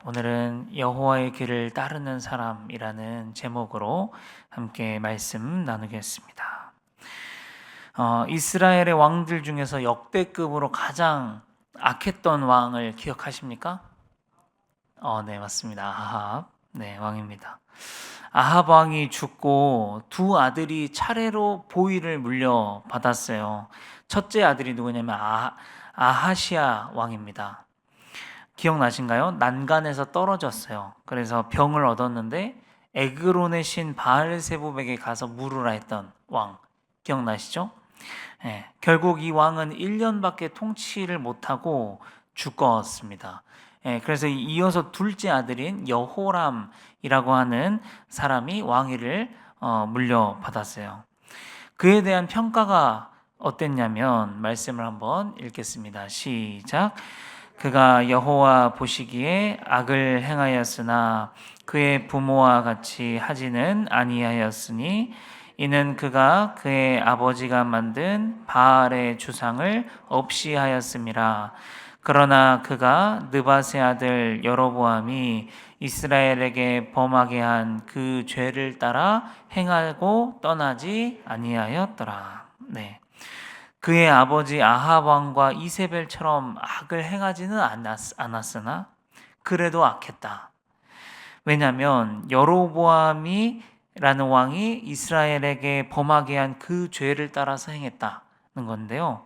오늘은 여호와의 길을 따르는 사람이라는 제목으로 함께 말씀 나누겠습니다. 이스라엘의 왕들 중에서 역대급으로 가장 악했던 왕을 기억하십니까? 네, 맞습니다. 아합, 네, 왕입니다. 아합 왕이 죽고 두 아들이 차례로 보위를 물려받았어요. 첫째 아들이 누구냐면 아하시아 왕입니다. 기억나신가요? 난간에서 떨어졌어요. 그래서 병을 얻었는데 에그론의 신 바알세붑에게 가서 물으라 했던 왕. 기억나시죠? 결국 이 왕은 1년밖에 통치를 못하고 죽었습니다. 그래서 이어서 둘째 아들인 여호람이라고 하는 사람이 왕위를 물려받았어요. 그에 대한 평가가 어땠냐면 말씀을 한번 읽겠습니다. 시작. 그가 여호와 보시기에 악을 행하였으나 그의 부모와 같이 하지는 아니하였으니 이는 그가 그의 아버지가 만든 바알의 주상을 없이 하였음이라. 그러나 그가 느밧의 아들 여로보암이 이스라엘에게 범하게 한 그 죄를 따라 행하고 떠나지 아니하였더라. 네. 그의 아버지 아합 왕과 이세벨처럼 악을 행하지는 않았으나 그래도 악했다. 왜냐하면 여로보암이라는 왕이 이스라엘에게 범하게 한 그 죄를 따라서 행했다는 건데요.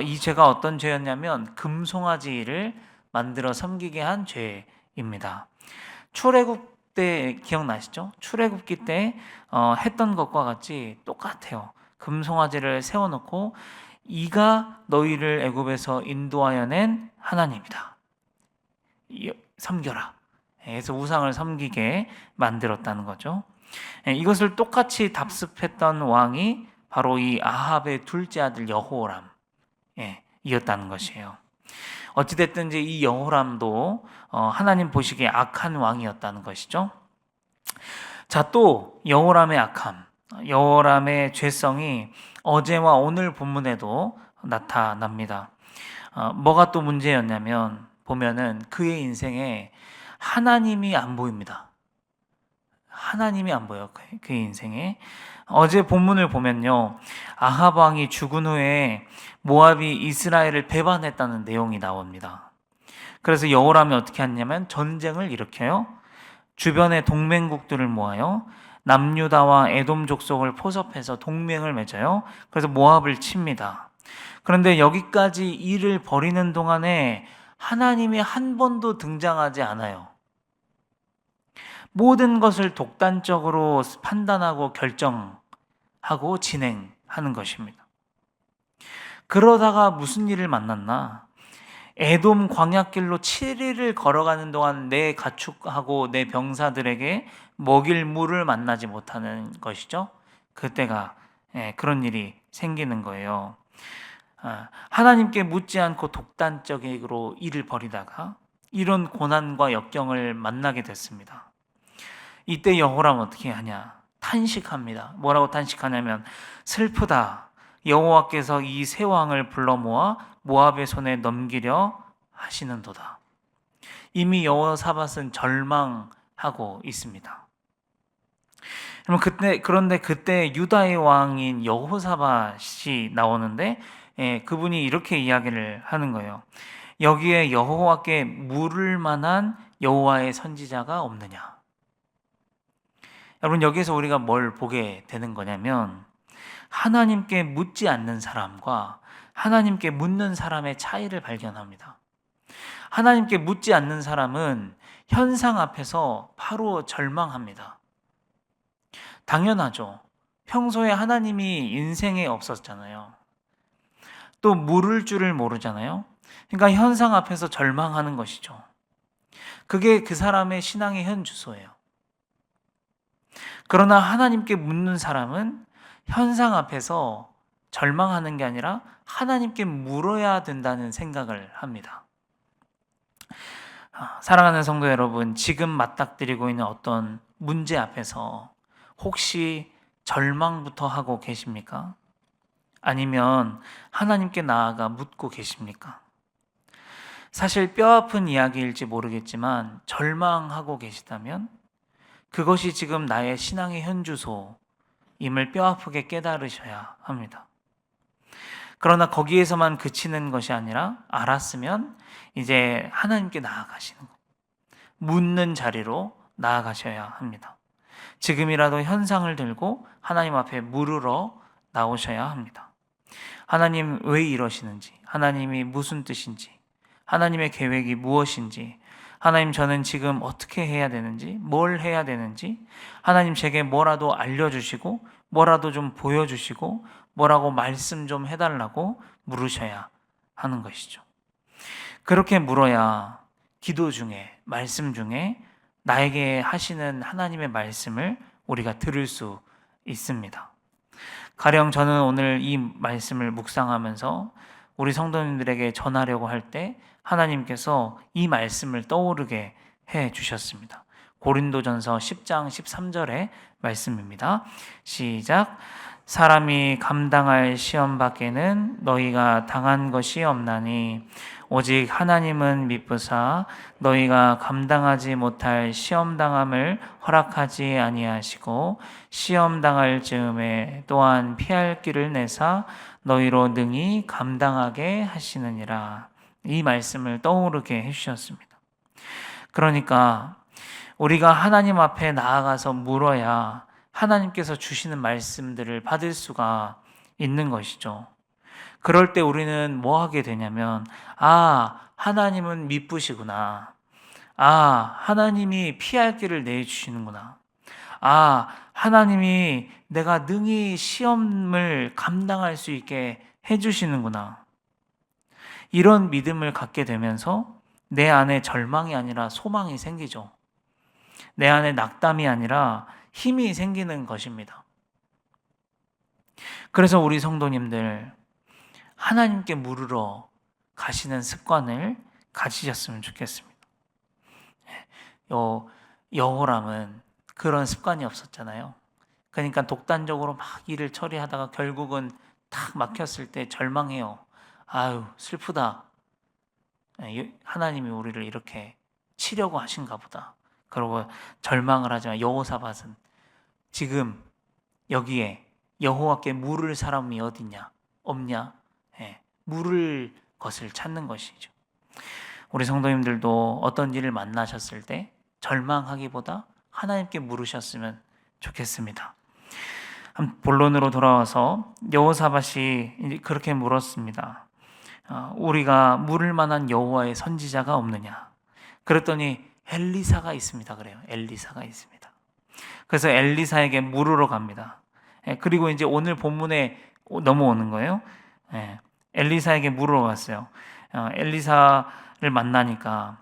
이 죄가 어떤 죄였냐면 금송아지를 만들어 섬기게 한 죄입니다. 출애굽 때 기억나시죠? 출애굽기 때 했던 것과 같이 똑같아요. 금송아지를 세워놓고 이가 너희를 애굽에서 인도하여 낸 하나님이다. 섬겨라. 그래서 우상을 섬기게 만들었다는 거죠. 이것을 똑같이 답습했던 왕이 바로 이 아합의 둘째 아들 여호람 이었다는 것이에요. 어찌됐든지 이 여호람도 하나님 보시기에 악한 왕이었다는 것이죠. 자, 또 여호람의 악함, 여호람의 죄성이 어제와 오늘 본문에도 나타납니다. 뭐가 또 문제였냐면 보면은 그의 인생에 하나님이 안 보입니다. 하나님이 안 보여. 그의 인생에. 어제 본문을 보면요. 아합 왕이 죽은 후에 모압이 이스라엘을 배반했다는 내용이 나옵니다. 그래서 여호람이 어떻게 했냐면 전쟁을 일으켜요. 주변의 동맹국들을 모아요. 남유다와 에돔 족속을 포섭해서 동맹을 맺어요. 그래서 모압을 칩니다. 그런데 여기까지 일을 벌이는 동안에 하나님이 한 번도 등장하지 않아요. 모든 것을 독단적으로 판단하고 결정하고 진행하는 것입니다. 그러다가 무슨 일을 만났나? 에돔 광야길로 7일을 걸어가는 동안 내 가축하고 내 병사들에게 먹일 물을 만나지 못하는 것이죠. 그때가 그런 일이 생기는 거예요. 하나님께 묻지 않고 독단적으로 일을 벌이다가 이런 고난과 역경을 만나게 됐습니다. 이때 여호람은 어떻게 하냐? 탄식합니다. 뭐라고 탄식하냐면 슬프다. 여호와께서 이 세 왕을 불러 모아 모압의 손에 넘기려 하시는도다. 이미 여호사밧은 절망하고 있습니다. 그런데 그때 유다의 왕인 여호사밧이 나오는데 그분이 이렇게 이야기를 하는 거예요. 여기에 여호와께 물을 만한 여호와의 선지자가 없느냐? 여러분, 여기서 우리가 뭘 보게 되는 거냐면 하나님께 묻지 않는 사람과 하나님께 묻는 사람의 차이를 발견합니다. 하나님께 묻지 않는 사람은 현상 앞에서 바로 절망합니다. 당연하죠. 평소에 하나님이 인생에 없었잖아요. 또 물을 줄을 모르잖아요. 그러니까 현상 앞에서 절망하는 것이죠. 그게 그 사람의 신앙의 현주소예요. 그러나 하나님께 묻는 사람은 현상 앞에서 절망하는 게 아니라 하나님께 물어야 된다는 생각을 합니다. 사랑하는 성도 여러분, 지금 맞닥뜨리고 있는 어떤 문제 앞에서 혹시 절망부터 하고 계십니까? 아니면 하나님께 나아가 묻고 계십니까? 사실 뼈아픈 이야기일지 모르겠지만 절망하고 계시다면 그것이 지금 나의 신앙의 현주소임을 뼈아프게 깨달으셔야 합니다. 그러나 거기에서만 그치는 것이 아니라 알았으면 이제 하나님께 나아가시는 거예요. 묻는 자리로 나아가셔야 합니다. 지금이라도 현상을 들고 하나님 앞에 물으러 나오셔야 합니다. 하나님 왜 이러시는지, 하나님이 무슨 뜻인지, 하나님의 계획이 무엇인지, 하나님 저는 지금 어떻게 해야 되는지, 뭘 해야 되는지, 하나님 제게 뭐라도 알려주시고 뭐라도 좀 보여주시고 뭐라고 말씀 좀 해달라고 물으셔야 하는 것이죠. 그렇게 물어야 기도 중에, 말씀 중에 나에게 하시는 하나님의 말씀을 우리가 들을 수 있습니다. 가령 저는 오늘 이 말씀을 묵상하면서 우리 성도님들에게 전하려고 할 때 하나님께서 이 말씀을 떠오르게 해 주셨습니다. 고린도전서 10장 13절의 말씀입니다. 시작. 사람이 감당할 시험 밖에는 너희가 당한 것이 없나니 오직 하나님은 미쁘사 너희가 감당하지 못할 시험 당함을 허락하지 아니하시고 시험 당할 즈음에 또한 피할 길을 내사 너희로 능히 감당하게 하시느니라. 이 말씀을 떠오르게 해주셨습니다. 그러니까 우리가 하나님 앞에 나아가서 물어야 하나님께서 주시는 말씀들을 받을 수가 있는 것이죠. 그럴 때 우리는 뭐 하게 되냐면, 하나님은 미쁘시구나. 하나님이 피할 길을 내주시는구나. 하나님이 내가 능히 시험을 감당할 수 있게 해주시는구나. 이런 믿음을 갖게 되면서 내 안에 절망이 아니라 소망이 생기죠. 내 안에 낙담이 아니라 힘이 생기는 것입니다. 그래서 우리 성도님들 하나님께 물으러 가시는 습관을 가지셨으면 좋겠습니다. 여호람은 그런 습관이 없었잖아요. 그러니까 독단적으로 막 일을 처리하다가 결국은 탁 막혔을 때 절망해요. 아유, 슬프다. 하나님이 우리를 이렇게 치려고 하신가 보다. 그러고 절망을 하지만 여호사밧은 지금 여기에 여호와께 물을 사람이 어디냐? 없냐? 물을 것을 찾는 것이죠. 우리 성도님들도 어떤 일을 만나셨을 때 절망하기보다 하나님께 물으셨으면 좋겠습니다. 본론으로 돌아와서 여호사밧이 그렇게 물었습니다. 우리가 물을 만한 여호와의 선지자가 없느냐? 그랬더니 엘리사가 있습니다. 그래요. 엘리사가 있습니다. 그래서 엘리사에게 물으러 갑니다. 그리고 이제 오늘 본문에 넘어오는 거예요. 엘리사에게 물으러 갔어요. 엘리사를 만나니까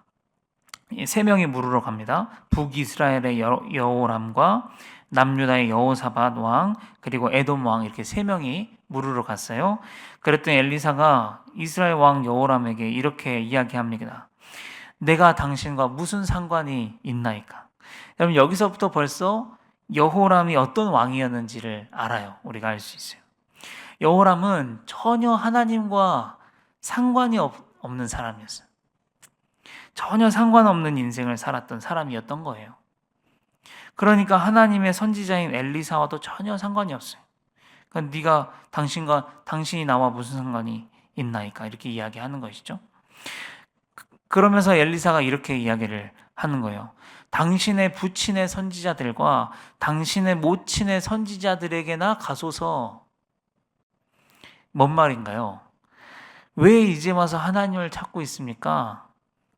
세 명이 물으러 갑니다. 북이스라엘의 여호람과 남유다의 여호사밧 왕 그리고 에돔 왕 이렇게 세 명이 물으러 갔어요. 그랬더니 엘리사가 이스라엘 왕 여호람에게 이렇게 이야기합니다. 내가 당신과 무슨 상관이 있나이까? 여러분 여기서부터 벌써 여호람이 어떤 왕이었는지를 알아요. 우리가 알 수 있어요. 여호람은 전혀 하나님과 상관이 없는 사람이었어요. 전혀 상관없는 인생을 살았던 사람이었던 거예요. 그러니까 하나님의 선지자인 엘리사와도 전혀 상관이 없어요. 그러니까 당신이 나와 무슨 상관이 있나이까 이렇게 이야기하는 것이죠. 그러면서 엘리사가 이렇게 이야기를 하는 거예요. 당신의 부친의 선지자들과 당신의 모친의 선지자들에게나 가소서. 뭔 말인가요? 왜 이제 와서 하나님을 찾고 있습니까?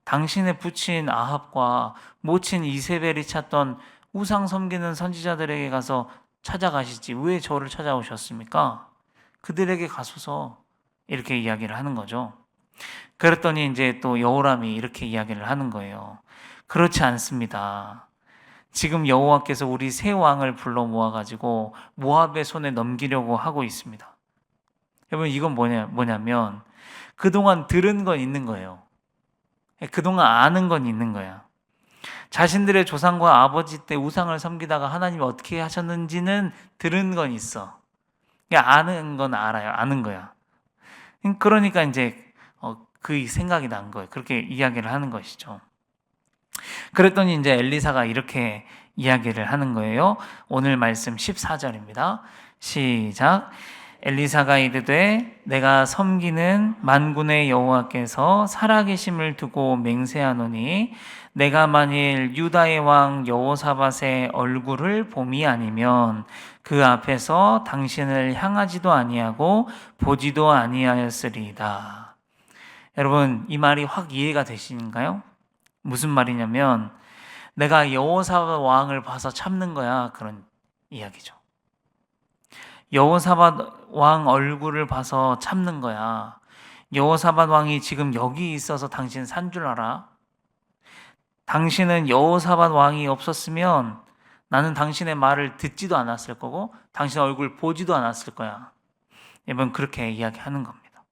당신의 부친 아합과 모친 이세벨이 찾던 우상 섬기는 선지자들에게 가서 찾아가시지 왜 저를 찾아오셨습니까? 그들에게 가소서 이렇게 이야기를 하는 거죠. 그랬더니 이제 또 여호람이 이렇게 이야기를 하는 거예요. 그렇지 않습니다. 지금 여호와께서 우리 세 왕을 불러 모아가지고 모압의 손에 넘기려고 하고 있습니다. 여러분 이건 뭐냐면 그동안 들은 건 있는 거예요. 그동안 아는 건 있는 거야. 자신들의 조상과 아버지 때 우상을 섬기다가 하나님이 어떻게 하셨는지는 들은 건 있어. 아는 건 알아요. 아는 거야. 그러니까 이제 그 생각이 난 거예요. 그렇게 이야기를 하는 것이죠. 그랬더니 이제 엘리사가 이렇게 이야기를 하는 거예요. 오늘 말씀 14절입니다. 시작. 엘리사가 이르되 내가 섬기는 만군의 여호와께서 살아계심을 두고 맹세하노니 내가 만일 유다의 왕 여호사밧의 얼굴을 봄이 아니면 그 앞에서 당신을 향하지도 아니하고 보지도 아니하였으리이다. 여러분, 이 말이 확 이해가 되시는가요? 무슨 말이냐면 내가 여호사밧 왕을 봐서 참는 거야, 그런 이야기죠. 여호사밧 왕 얼굴을 봐서 참는 거야. 여호사밧 왕이 지금 여기 있어서 당신 산 줄 알아? 당신은 여호사밧 왕이 없었으면 나는 당신의 말을 듣지도 않았을 거고 당신 얼굴 보지도 않았을 거야. 여러분, 그렇게 이야기하는 겁니다.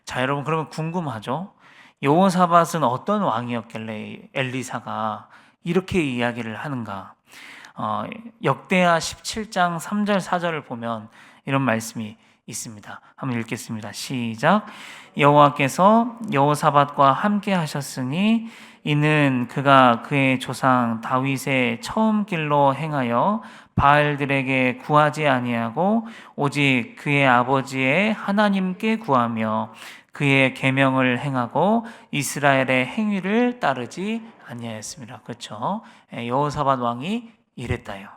자, 여러분, 그러면 궁금하죠? 여호사밧은 어떤 왕이었길래 엘리사가 이렇게 이야기를 하는가? 역대하 17장 3절 4절을 보면 이런 말씀이 있습니다. 한번 읽겠습니다. 시작. 여호와께서 여호사밧과 함께 하셨으니 이는 그가 그의 조상 다윗의 처음 길로 행하여 바알들에게 구하지 아니하고 오직 그의 아버지의 하나님께 구하며 그의 계명을 행하고 이스라엘의 행위를 따르지 아니하였습니다. 그렇죠? 여호사밧 왕이 이랬다요.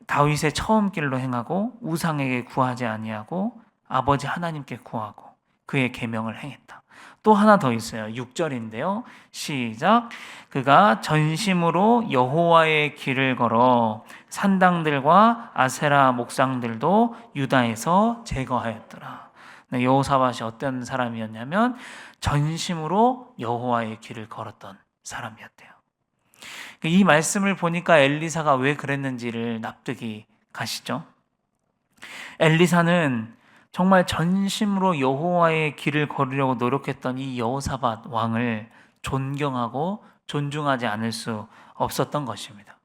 다윗의 처음 길로 행하고 우상에게 구하지 아니하고 아버지 하나님께 구하고 그의 계명을 행했다. 또 하나 더 있어요. 6절인데요. 시작. 그가 전심으로 여호와의 길을 걸어 산당들과 아세라 목상들도 유다에서 제거하였더라. 여호사밧이 어떤 사람이었냐면 전심으로 여호와의 길을 걸었던 사람이었대요. 이 말씀을 보니까 엘리사가 왜 그랬는지를 납득이 가시죠? 엘리사는 정말 전심으로 여호와의 길을 걸으려고 노력했던 이 여호사밧 왕을 존경하고 존중하지 않을 수 없었던 것입니다.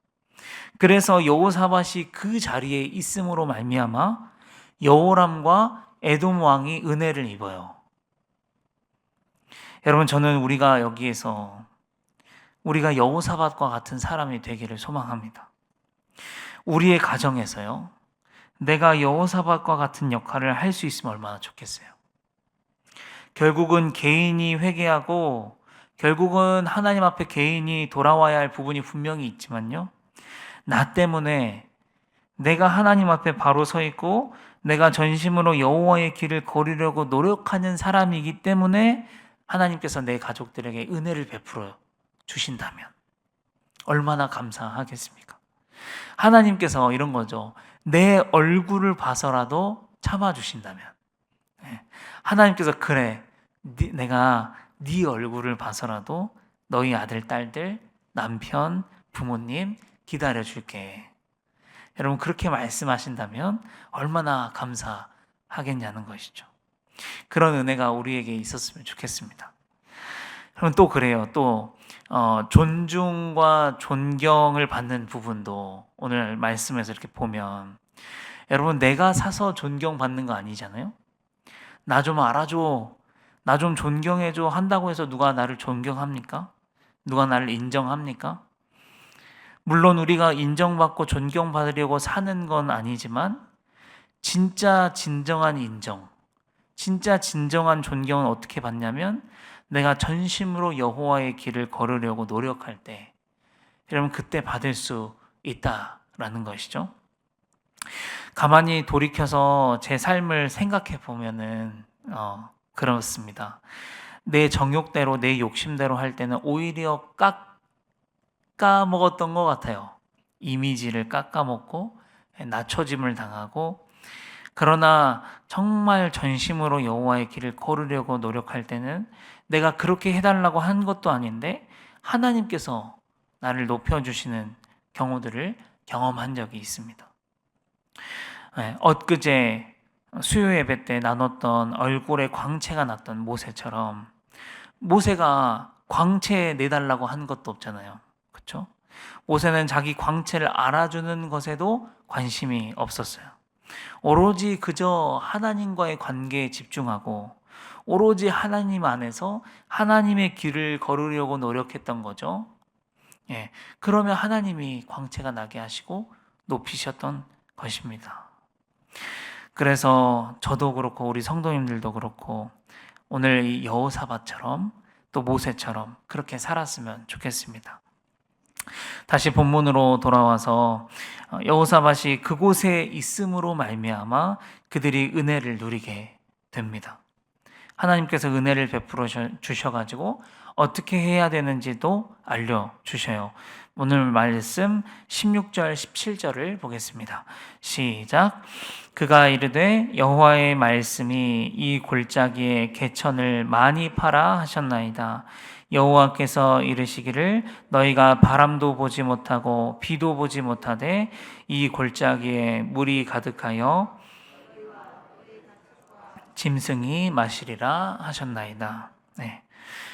그래서 여호사밧이 그 자리에 있음으로 말미암아 여호람과 에돔 왕이 은혜를 입어요. 여러분, 저는 우리가 여기에서 우리가 여호사밧과 같은 사람이 되기를 소망합니다. 우리의 가정에서요, 내가 여호사밧과 같은 역할을 할 수 있으면 얼마나 좋겠어요. 결국은 개인이 회개하고 결국은 하나님 앞에 개인이 돌아와야 할 부분이 분명히 있지만요, 나 때문에 내가 하나님 앞에 바로 서 있고 내가 전심으로 여호와의 길을 걸으려고 노력하는 사람이기 때문에 하나님께서 내 가족들에게 은혜를 베풀어 주신다면 얼마나 감사하겠습니까? 하나님께서 이런 거죠. 내 얼굴을 봐서라도 참아주신다면, 하나님께서 그래, 내가 네 얼굴을 봐서라도 너희 아들, 딸들, 남편, 부모님 기다려줄게. 여러분, 그렇게 말씀하신다면 얼마나 감사하겠냐는 것이죠. 그런 은혜가 우리에게 있었으면 좋겠습니다. 그럼 또 그래요. 또 존중과 존경을 받는 부분도 오늘 말씀에서 이렇게 보면, 여러분, 내가 사서 존경받는 거 아니잖아요. 나 좀 알아줘, 나 좀 존경해줘 한다고 해서 누가 나를 존경합니까? 누가 나를 인정합니까? 물론 우리가 인정받고 존경받으려고 사는 건 아니지만 진짜 진정한 인정, 진짜 진정한 존경은 어떻게 받냐면 내가 전심으로 여호와의 길을 걸으려고 노력할 때, 여러분, 그때 받을 수 있다라는 것이죠. 가만히 돌이켜서 제 삶을 생각해 보면은 그렇습니다. 내 정욕대로 내 욕심대로 할 때는 오히려 깎아먹었던 것 같아요. 이미지를 깎아먹고 낮춰짐을 당하고, 그러나 정말 전심으로 여호와의 길을 걸으려고 노력할 때는 내가 그렇게 해달라고 한 것도 아닌데 하나님께서 나를 높여주시는 경우들을 경험한 적이 있습니다. 엊그제 수요 예배 때 나눴던 얼굴에 광채가 났던 모세처럼, 모세가 광채 내달라고 한 것도 없잖아요. 그렇죠? 모세는 자기 광채를 알아주는 것에도 관심이 없었어요. 오로지 그저 하나님과의 관계에 집중하고 오로지 하나님 안에서 하나님의 길을 걸으려고 노력했던 거죠. 예, 그러면 하나님이 광채가 나게 하시고 높이셨던 것입니다. 그래서 저도 그렇고 우리 성도님들도 그렇고 오늘 이 여호사밧처럼 또 모세처럼 그렇게 살았으면 좋겠습니다. 다시 본문으로 돌아와서 여호사밧이 그곳에 있음으로 말미암아 그들이 은혜를 누리게 됩니다. 하나님께서 은혜를 베풀어 주셔가지고 어떻게 해야 되는지도 알려주셔요. 오늘 말씀 16절 17절을 보겠습니다. 시작. 그가 이르되 여호와의 말씀이 이 골짜기에 개천을 많이 파라 하셨나이다. 여호와께서 이르시기를 너희가 바람도 보지 못하고 비도 보지 못하되 이 골짜기에 물이 가득하여 짐승이 마시리라 하셨나이다. 네.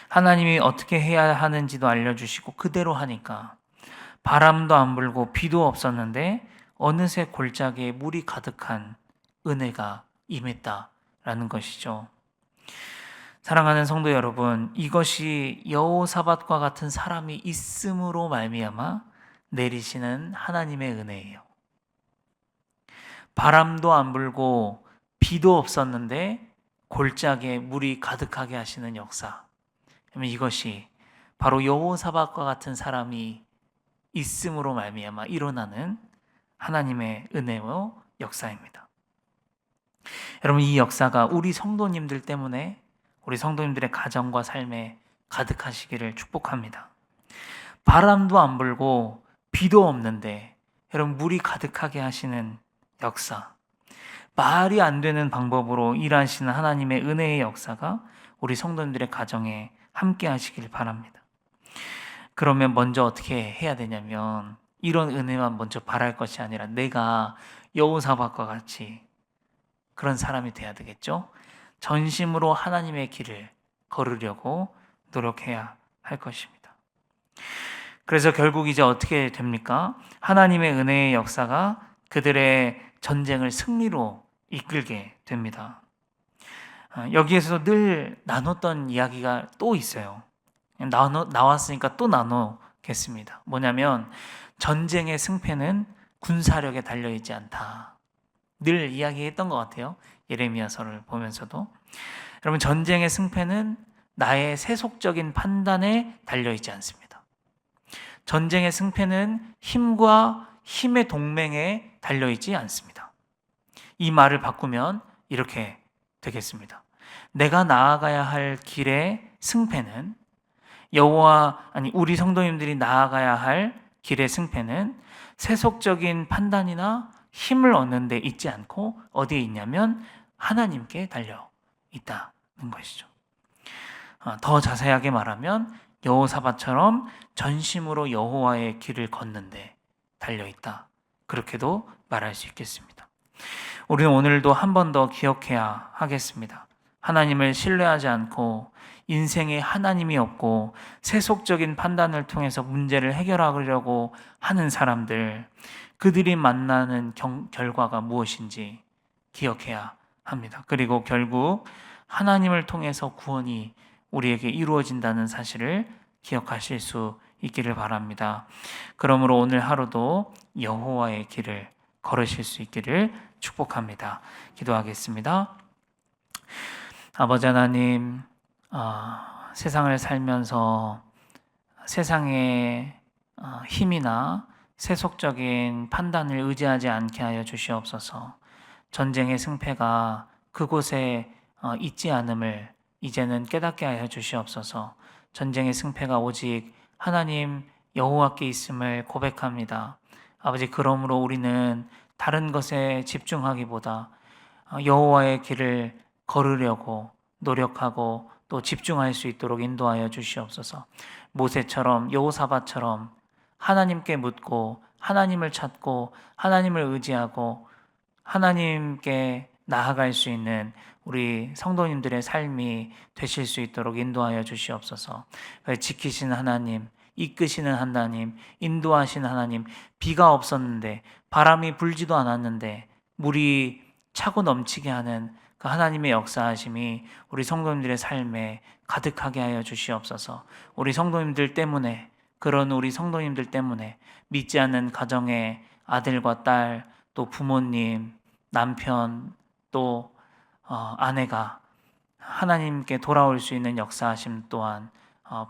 하나님이 어떻게 해야 하는지도 알려주시고 그대로 하니까 바람도 안 불고 비도 없었는데 어느새 골짜기에 물이 가득한 은혜가 임했다라는 것이죠. 사랑하는 성도 여러분, 이것이 여호사밧과 같은 사람이 있음으로 말미암아 내리시는 하나님의 은혜예요. 바람도 안 불고 비도 없었는데 골짜기에 물이 가득하게 하시는 역사. 이것이 바로 여호사밧과 같은 사람이 있음으로 말미암아 일어나는 하나님의 은혜와 역사입니다. 여러분, 이 역사가 우리 성도님들 때문에 우리 성도님들의 가정과 삶에 가득하시기를 축복합니다. 바람도 안 불고 비도 없는데 여러분 물이 가득하게 하시는 역사, 말이 안 되는 방법으로 일하시는 하나님의 은혜의 역사가 우리 성도님들의 가정에 함께 하시길 바랍니다. 그러면 먼저 어떻게 해야 되냐면 이런 은혜만 먼저 바랄 것이 아니라 내가 여호사밧과 같이 그런 사람이 돼야 되겠죠. 전심으로 하나님의 길을 걸으려고 노력해야 할 것입니다. 그래서 결국 이제 어떻게 됩니까? 하나님의 은혜의 역사가 그들의 전쟁을 승리로 이끌게 됩니다. 여기에서 늘 나눴던 이야기가 또 있어요. 나왔으니까 또 나누겠습니다. 뭐냐면 전쟁의 승패는 군사력에 달려있지 않다. 늘 이야기했던 것 같아요. 예레미야서를 보면서도. 여러분, 전쟁의 승패는 나의 세속적인 판단에 달려있지 않습니다. 전쟁의 승패는 힘과 힘의 동맹에 달려있지 않습니다. 이 말을 바꾸면 이렇게 되겠습니다. 내가 나아가야 할 길의 승패는 우리 성도님들이 나아가야 할 길의 승패는 세속적인 판단이나 힘을 얻는 데 있지 않고 어디에 있냐면 하나님께 달려 있다는 것이죠. 더 자세하게 말하면 여호사밧처럼 전심으로 여호와의 길을 걷는데 달려 있다. 그렇게도 말할 수 있겠습니다. 우리는 오늘도 한 번 더 기억해야 하겠습니다. 하나님을 신뢰하지 않고 인생에 하나님이 없고 세속적인 판단을 통해서 문제를 해결하려고 하는 사람들, 그들이 만나는 결과가 무엇인지 기억해야 합니다. 그리고 결국 하나님을 통해서 구원이 우리에게 이루어진다는 사실을 기억하실 수 있기를 바랍니다. 그러므로 오늘 하루도 여호와의 길을 걸으실 수 있기를 축복합니다. 기도하겠습니다. 아버지 하나님, 세상을 살면서 세상의 힘이나 세속적인 판단을 의지하지 않게 하여 주시옵소서. 전쟁의 승패가 그곳에 있지 않음을 이제는 깨닫게 하여 주시옵소서. 전쟁의 승패가 오직 하나님 여호와께 있음을 고백합니다. 아버지, 그러므로 우리는 다른 것에 집중하기보다 여호와의 길을 걸으려고 노력하고 또 집중할 수 있도록 인도하여 주시옵소서. 모세처럼 여호사밧처럼 하나님께 묻고 하나님을 찾고 하나님을 의지하고 하나님께 나아갈 수 있는 우리 성도님들의 삶이 되실 수 있도록 인도하여 주시옵소서. 지키시는 하나님, 이끄시는 하나님, 인도하시는 하나님, 비가 없었는데 바람이 불지도 않았는데 물이 차고 넘치게 하는 그 하나님의 역사하심이 우리 성도님들의 삶에 가득하게 하여 주시옵소서. 우리 성도님들 때문에, 그런 우리 성도님들 때문에 믿지 않는 가정의 아들과 딸, 또 부모님, 남편, 또 아내가 하나님께 돌아올 수 있는 역사하심 또한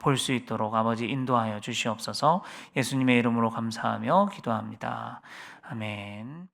볼 수 있도록 아버지 인도하여 주시옵소서. 예수님의 이름으로 감사하며 기도합니다. 아멘.